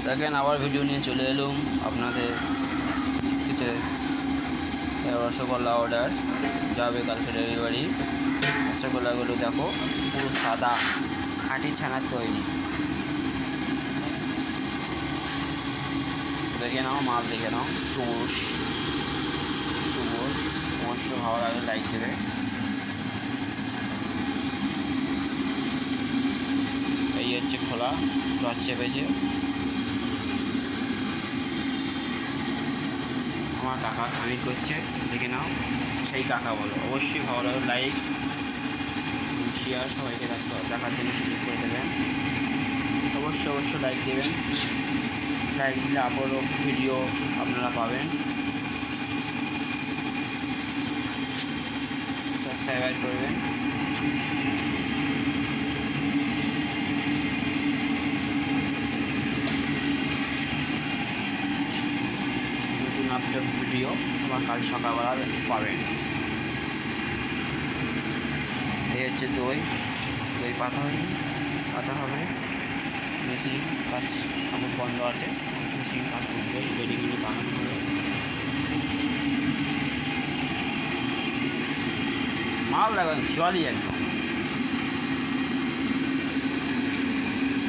দেখেন আবার ভিডিও নিয়ে চলে এলুম আপনাদের রসগোল্লা অর্ডার যাবে কালকে ডেলিভারি। রসগোল্লাগুলো দেখো পুরো সাদা খাঁটি ছানার তৈরি। দেখে নাও মাল, দেখে নাও সুবুর অবশ্যই ভালো লাগে, লাইক দেবে। এই হচ্ছে খোলা ক্লাচ চেপেছে আমার কাকা খালি করছে, দেখে নাও সেই কাকা বলো। অবশ্যই ভালো লাগে, লাইক শেয়ার সবাইকে দেখার জন্য সুযোগ করে দেবেন। অবশ্যই লাইক দেবেন, লাইক দিলে আবারও ভিডিও আপনারা পাবেন। সাবস্ক্রাইব করবেন। নতুন আপডেট ভিডিও আবার কাল সকালবেলা পাবেন। এই হচ্ছে দই পাতা হবে। মেশিন কাজ আমার বন্ধ আছে, মেশিন কাজ করবে, রেডিগুলি বানানো হবে। মাল লাগান জলই একদম।